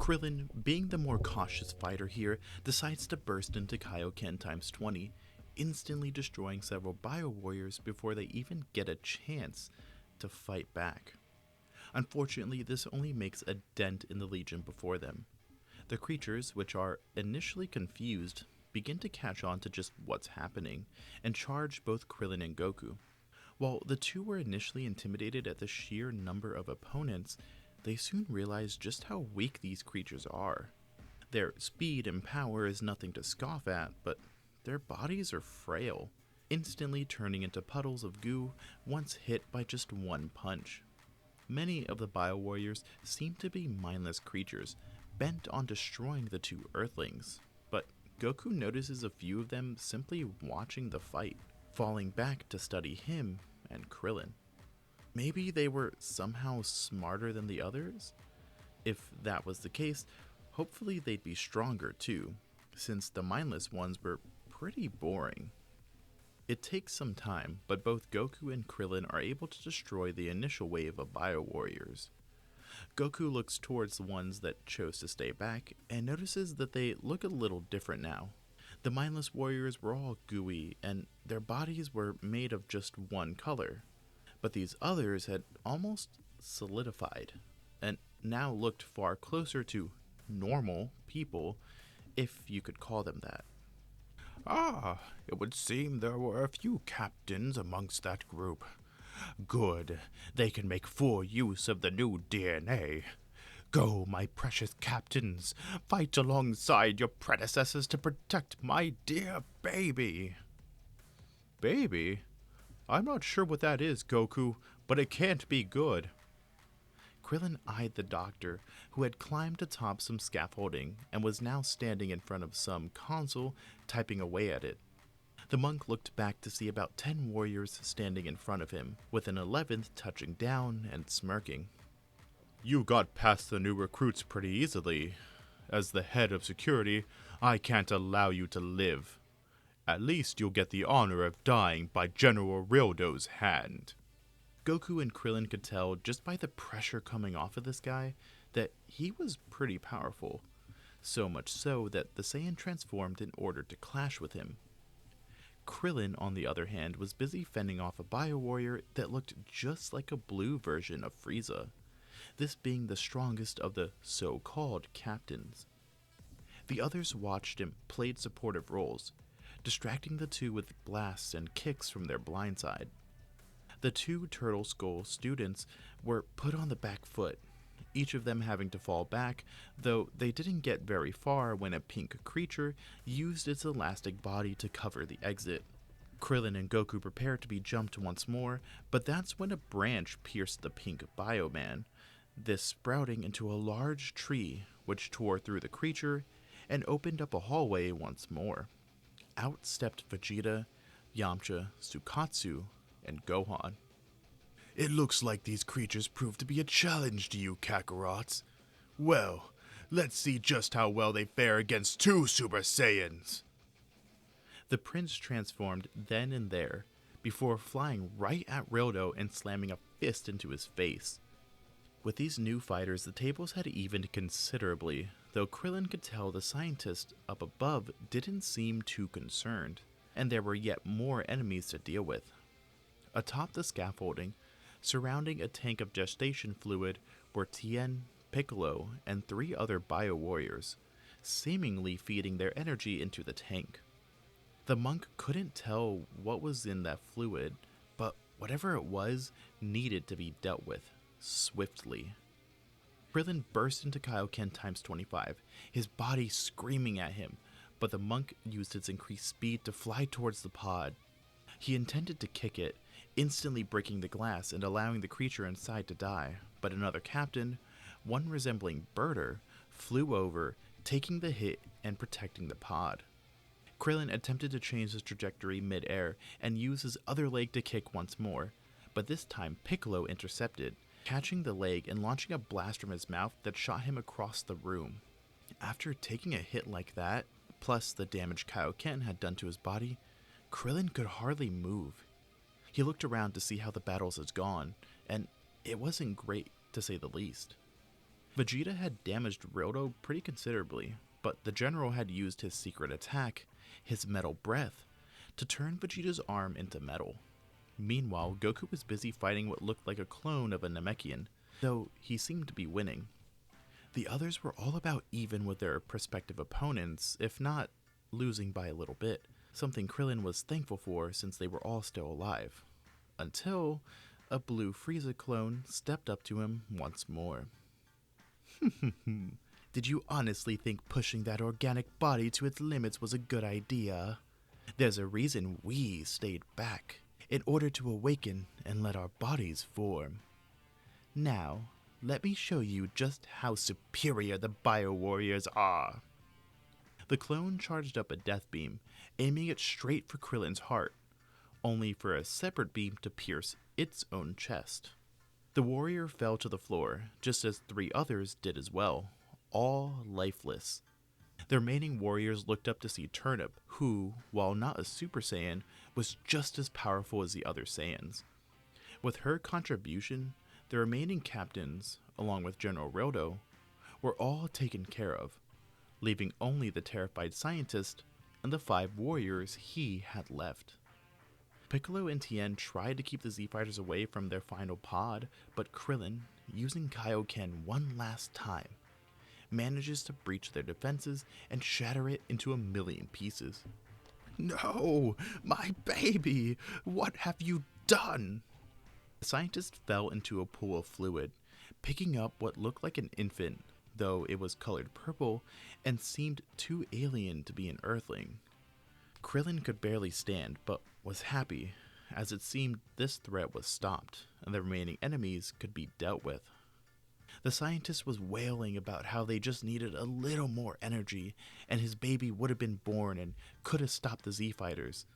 Krillin, being the more cautious fighter here, decides to burst into Kaioken times 20, instantly destroying several Bio Warriors before they even get a chance to fight back. Unfortunately, this only makes a dent in the Legion before them. The creatures, which are initially confused, begin to catch on to just what's happening, and charge both Krillin and Goku. While the two were initially intimidated at the sheer number of opponents, they soon realize just how weak these creatures are. Their speed and power is nothing to scoff at, but their bodies are frail, instantly turning into puddles of goo once hit by just one punch. Many of the Bio Warriors seem to be mindless creatures, bent on destroying the two Earthlings, but Goku notices a few of them simply watching the fight, falling back to study him and Krillin. Maybe they were somehow smarter than the others? If that was the case, hopefully they'd be stronger too, since the mindless ones were pretty boring. It takes some time, but both Goku and Krillin are able to destroy the initial wave of Bio Warriors. Goku looks towards the ones that chose to stay back and notices that they look a little different now. The mindless warriors were all gooey and their bodies were made of just one color, but these others had almost solidified and now looked far closer to normal people, if you could call them that. Ah, it would seem there were a few captains amongst that group. Good, they can make full use of the new DNA. Go, my precious captains, fight alongside your predecessors to protect my dear baby. Baby? I'm not sure what that is, Goku, but it can't be good. Krillin eyed the doctor, who had climbed atop some scaffolding and was now standing in front of some console, typing away at it. The monk looked back to see about 10 warriors standing in front of him, with an 11th touching down and smirking. You got past the new recruits pretty easily. As the head of security, I can't allow you to live. At least you'll get the honor of dying by General Ryodo's hand. Goku and Krillin could tell just by the pressure coming off of this guy that he was pretty powerful, so much so that the Saiyan transformed in order to clash with him. Krillin, on the other hand, was busy fending off a Bio Warrior that looked just like a blue version of Frieza, this being the strongest of the so-called captains. The others watched and played supportive roles, distracting the two with blasts and kicks from their blindside. The two Turtle Skull students were put on the back foot, each of them having to fall back, though they didn't get very far when a pink creature used its elastic body to cover the exit. Krillin and Goku prepared to be jumped once more, but that's when a branch pierced the pink Bioman, this sprouting into a large tree which tore through the creature and opened up a hallway once more. Out stepped Vegeta, Yamcha, Tsukatsu, and Gohan. It looks like these creatures proved to be a challenge to you, Kakarots. Well, let's see just how well they fare against two Super Saiyans. The prince transformed then and there, before flying right at Ryodo and slamming a fist into his face. With these new fighters, the tables had evened considerably, though Krillin could tell the scientist up above didn't seem too concerned, and there were yet more enemies to deal with. Atop the scaffolding, surrounding a tank of gestation fluid, were Tien, Piccolo, and 3 other Bio Warriors, seemingly feeding their energy into the tank. The monk couldn't tell what was in that fluid, but whatever it was needed to be dealt with, swiftly. Krillin burst into Kaioken times 25, his body screaming at him, but the monk used its increased speed to fly towards the pod. He intended to kick it, instantly breaking the glass and allowing the creature inside to die, but another captain, one resembling Birder, flew over, taking the hit and protecting the pod. Krillin attempted to change his trajectory mid-air and use his other leg to kick once more, but this time Piccolo intercepted, catching the leg and launching a blast from his mouth that shot him across the room. After taking a hit like that, plus the damage Kaioken had done to his body, Krillin could hardly move. He looked around to see how the battles had gone, and it wasn't great, to say the least. Vegeta had damaged Ryodo pretty considerably, but the general had used his secret attack, his metal breath, to turn Vegeta's arm into metal. Meanwhile, Goku was busy fighting what looked like a clone of a Namekian, though he seemed to be winning. The others were all about even with their prospective opponents, if not losing by a little bit, something Krillin was thankful for since they were all still alive. Until a blue Frieza clone stepped up to him once more. Did you honestly think pushing that organic body to its limits was a good idea? There's a reason we stayed back, in order to awaken and let our bodies form. Now, let me show you just how superior the Bio Warriors are. The clone charged up a death beam, aiming it straight for Krillin's heart, only for a separate beam to pierce its own chest. The warrior fell to the floor, just as 3 others did as well, all lifeless. The remaining warriors looked up to see Turnip, who, while not a Super Saiyan, was just as powerful as the other Saiyans. With her contribution, the remaining captains, along with General Ryodo, were all taken care of, leaving only the terrified scientist and the 5 warriors he had left. Piccolo and Tien tried to keep the Z-Fighters away from their final pod, but Krillin, using Kaioken one last time, manages to breach their defenses and shatter it into a million pieces. No! My baby! What have you done? The scientist fell into a pool of fluid, picking up what looked like an infant, though it was colored purple and seemed too alien to be an Earthling. Krillin could barely stand, but was happy, as it seemed this threat was stopped, and the remaining enemies could be dealt with. The scientist was wailing about how they just needed a little more energy, and his baby would have been born and could have stopped the Z-Fighters,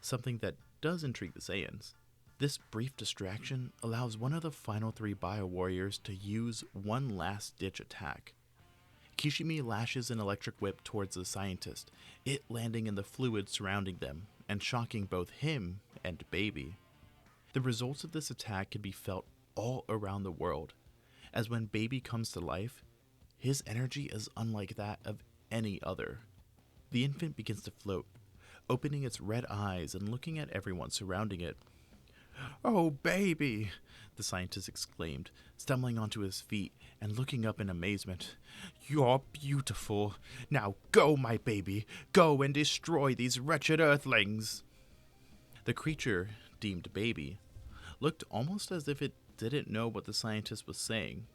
something that does intrigue the Saiyans. This brief distraction allows one of the final 3 Bio Warriors to use one last-ditch attack. Kishime lashes an electric whip towards the scientist, it landing in the fluid surrounding them, and shocking both him and Baby. The results of this attack can be felt all around the world, as when Baby comes to life, his energy is unlike that of any other. The infant begins to float, opening its red eyes and looking at everyone surrounding it. "Oh, baby!" the scientist exclaimed, stumbling onto his feet and looking up in amazement. "You're beautiful. Now go, my baby. Go and destroy these wretched Earthlings." The creature, deemed Baby, looked almost as if it didn't know what the scientist was saying.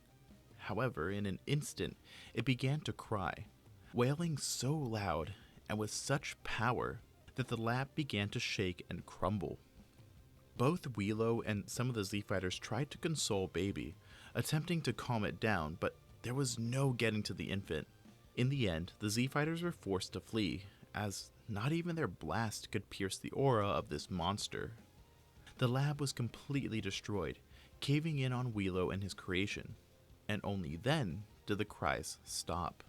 However, in an instant, it began to cry, wailing so loud and with such power that the lab began to shake and crumble. Both Wheelo and some of the Z-Fighters tried to console Baby, attempting to calm it down, but there was no getting to the infant. In the end, the Z-Fighters were forced to flee, as not even their blast could pierce the aura of this monster. The lab was completely destroyed, caving in on Wheelo and his creation, and only then did the cries stop.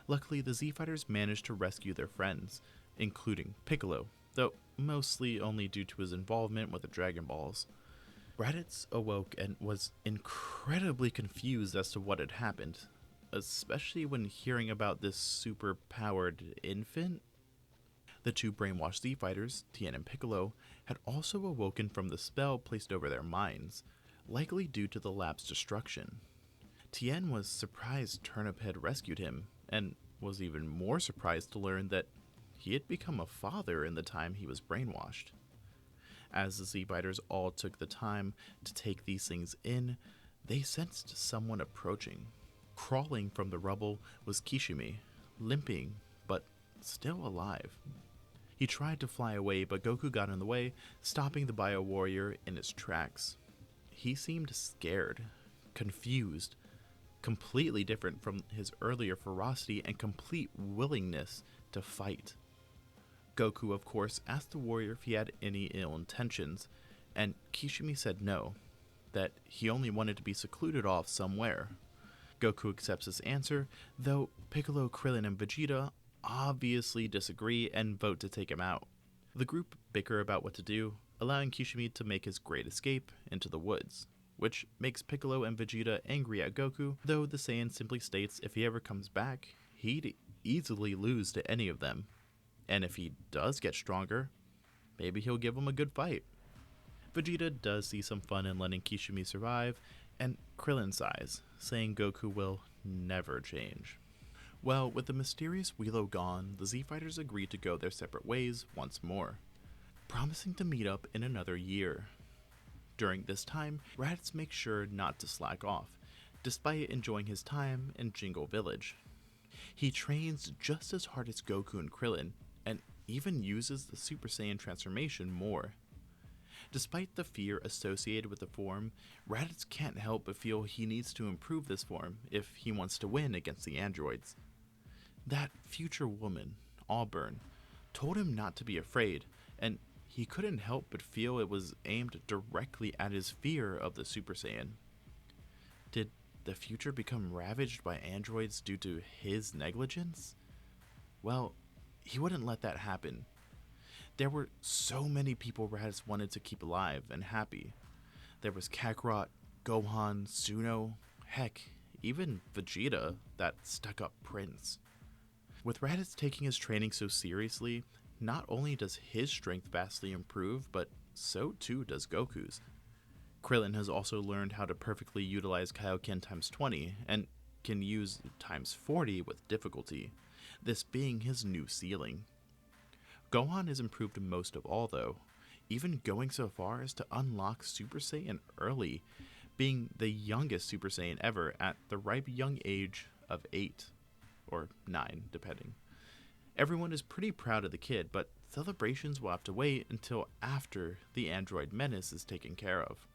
Luckily, the Z-Fighters managed to rescue their friends, including Piccolo, though mostly only due to his involvement with the Dragon Balls. Raditz awoke and was incredibly confused as to what had happened, especially when hearing about this super-powered infant. The 2 brainwashed Z-Fighters, Tien and Piccolo, had also awoken from the spell placed over their minds, likely due to the lab's destruction. Tien was surprised Turnip had rescued him, and was even more surprised to learn that he had become a father in the time he was brainwashed. As the Z-Fighters all took the time to take these things in, they sensed someone approaching. Crawling from the rubble was Kishime, limping, but still alive. He tried to fly away, but Goku got in the way, stopping the Bio Warrior in its tracks. He seemed scared, confused, completely different from his earlier ferocity and complete willingness to fight. Goku, of course, asked the warrior if he had any ill intentions, and Kishime said no, that he only wanted to be secluded off somewhere. Goku accepts this answer, though Piccolo, Krillin, and Vegeta obviously disagree and vote to take him out. The group bicker about what to do, allowing Kishime to make his great escape into the woods. which makes Piccolo and Vegeta angry at Goku, though the Saiyan simply states if he ever comes back, he'd easily lose to any of them. And if he does get stronger, maybe he'll give him a good fight. Vegeta does see some fun in letting Kishime survive, and Krillin sighs, saying Goku will never change. Well, with the mysterious Wheelo gone, the Z-Fighters agree to go their separate ways once more, promising to meet up in another year. During this time, Raditz makes sure not to slack off, despite enjoying his time in Jingle Village. He trains just as hard as Goku and Krillin, and even uses the Super Saiyan transformation more. Despite the fear associated with the form, Raditz can't help but feel he needs to improve this form if he wants to win against the androids. That future woman, Auburn, told him not to be afraid, and he couldn't help but feel it was aimed directly at his fear of the Super Saiyan. Did the future become ravaged by androids due to his negligence? Well, he wouldn't let that happen. There were so many people Raditz wanted to keep alive and happy. There was Kakarot, Gohan, Suno, heck, even Vegeta, that stuck-up prince. With Raditz taking his training so seriously, not only does his strength vastly improve, but so too does Goku's. Krillin has also learned how to perfectly utilize Kaioken times 20, and can use times 40 with difficulty, this being his new ceiling. Gohan is improved most of all though, even going so far as to unlock Super Saiyan early, being the youngest Super Saiyan ever at the ripe young age of 8, or 9 depending. Everyone is pretty proud of the kid, but celebrations will have to wait until after the android menace is taken care of.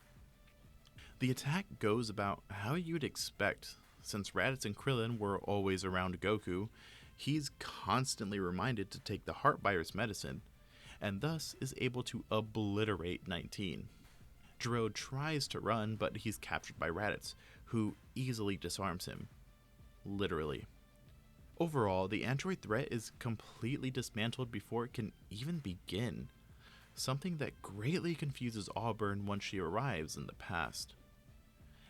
The attack goes about how you'd expect. Since Raditz and Krillin were always around Goku, he's constantly reminded to take the heart virus medicine, and thus is able to obliterate 19. Gero tries to run, but he's captured by Raditz, who easily disarms him. Literally. Overall, the android threat is completely dismantled before it can even begin, something that greatly confuses Auburn once she arrives in the past.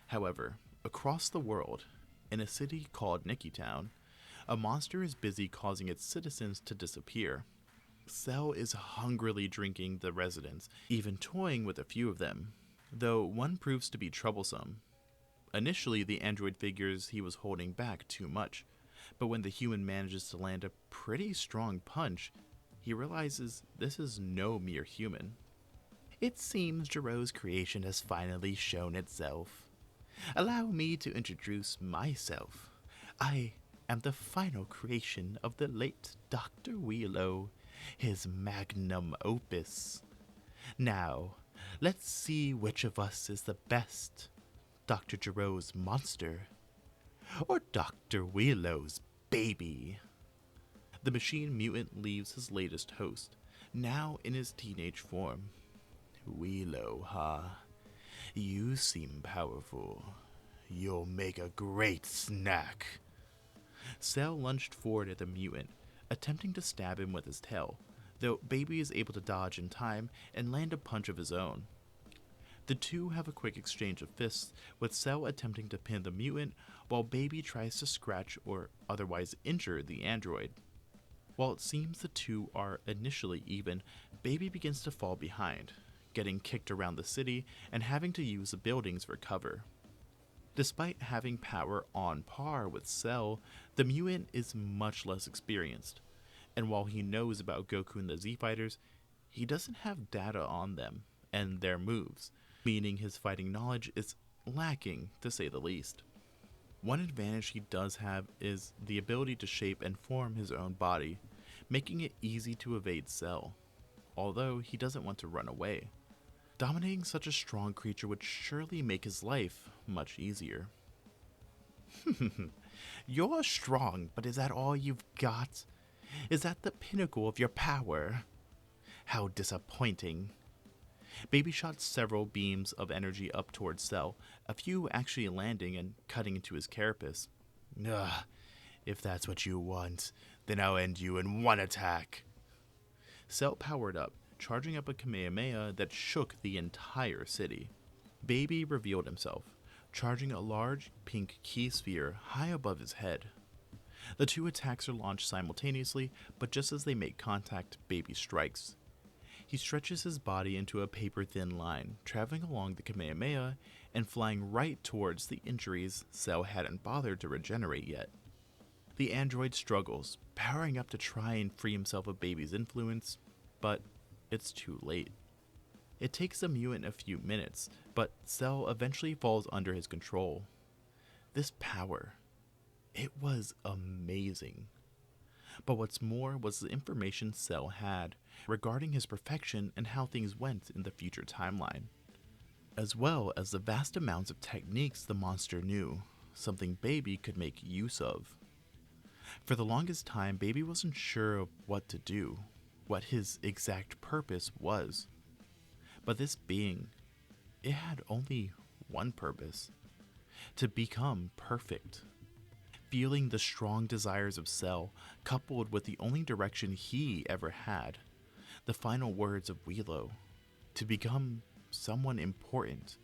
However, across the world, in a city called Nikki-town, a monster is busy causing its citizens to disappear. Cell is hungrily drinking the residents, even toying with a few of them, though one proves to be troublesome. Initially, the android figures he was holding back too much, but when the human manages to land a pretty strong punch, he realizes this is no mere human. It seems Gero's creation has finally shown itself. Allow me to introduce myself. I am the final creation of the late Dr. Wheelo, his magnum opus. Now, let's see which of us is the best, Dr. Gero's monster, or Dr. Wheelo's baby. The machine mutant leaves his latest host, now in his teenage form. Wheelo, huh? You seem powerful. You'll make a great snack. Cell lunged forward at the mutant, attempting to stab him with his tail, though Baby is able to dodge in time and land a punch of his own. The two have a quick exchange of fists, with Cell attempting to pin the mutant, while Baby tries to scratch or otherwise injure the android. While it seems the two are initially even, Baby begins to fall behind, getting kicked around the city and having to use the buildings for cover. Despite having power on par with Cell, the mutant is much less experienced, and while he knows about Goku and the Z-Fighters, he doesn't have data on them and their moves, meaning his fighting knowledge is lacking, to say the least. One advantage he does have is the ability to shape and form his own body, making it easy to evade Cell, although he doesn't want to run away. Dominating such a strong creature would surely make his life much easier. You're strong, but is that all you've got? Is that the pinnacle of your power? How disappointing. Baby shot several beams of energy up towards Cell, a few actually landing and cutting into his carapace. Ugh, if that's what you want, then I'll end you in one attack. Cell powered up, charging up a Kamehameha that shook the entire city. Baby revealed himself, charging a large pink key sphere high above his head. The two attacks are launched simultaneously, but just as they make contact, Baby strikes. He stretches his body into a paper-thin line, traveling along the Kamehameha and flying right towards the injuries Cell hadn't bothered to regenerate yet. The android struggles, powering up to try and free himself of Baby's influence, but it's too late. It takes the mutant a few minutes, but Cell eventually falls under his control. This power, it was amazing. But what's more was the information Cell had regarding his perfection and how things went in the future timeline, as well as the vast amounts of techniques the monster knew, something Baby could make use of. For the longest time, Baby wasn't sure of what to do, what his exact purpose was. But this being, it had only one purpose: to become perfect. Feeling the strong desires of Cell, coupled with the only direction he ever had, the final words of Wheelo, to become someone important,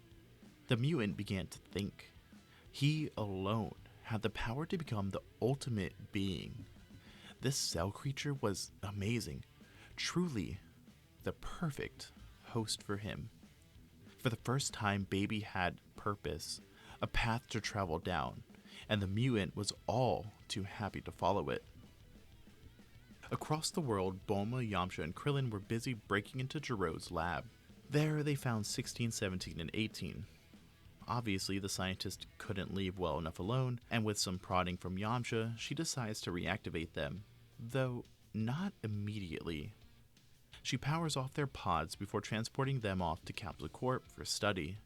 the mutant began to think. He alone had the power to become the ultimate being. This Cell creature was amazing, truly the perfect host for him. For the first time, Baby had purpose, a path to travel down, and the mutant was all too happy to follow it. Across the world, Bulma, Yamcha, and Krillin were busy breaking into Gero's lab. There, they found 16, 17, and 18. Obviously, the scientist couldn't leave well enough alone, and with some prodding from Yamcha, she decides to reactivate them, though not immediately. She powers off their pods before transporting them off to Capsule Corp for study.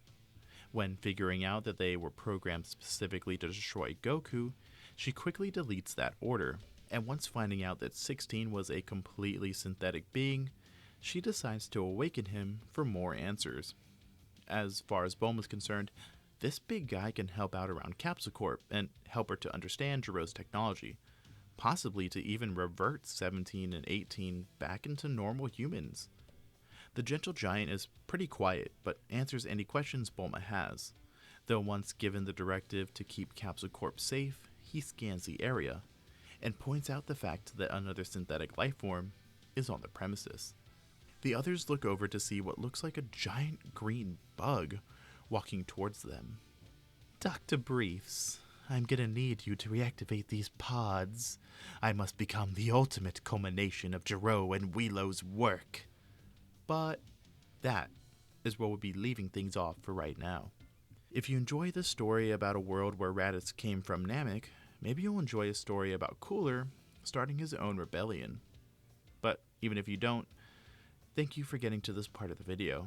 When figuring out that they were programmed specifically to destroy Goku, she quickly deletes that order, and once finding out that 16 was a completely synthetic being, she decides to awaken him for more answers. As far as Bulma's concerned, this big guy can help out around Capsule Corp and help her to understand Gero's technology, possibly to even revert 17 and 18 back into normal humans. The gentle giant is pretty quiet, but answers any questions Bulma has, though once given the directive to keep Capsule Corp safe, he scans the area, and points out the fact that another synthetic lifeform is on the premises. The others look over to see what looks like a giant green bug walking towards them. Dr. Briefs, I'm gonna need you to reactivate these pods. I must become the ultimate culmination of Gero and Wheelo's work. But that is where we'll be leaving things off for right now. If you enjoy this story about a world where Raditz came from Namek, maybe you'll enjoy a story about Cooler starting his own rebellion. But even if you don't, thank you for getting to this part of the video.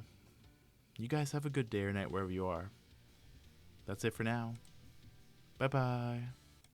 You guys have a good day or night wherever you are. That's it for now. Bye bye.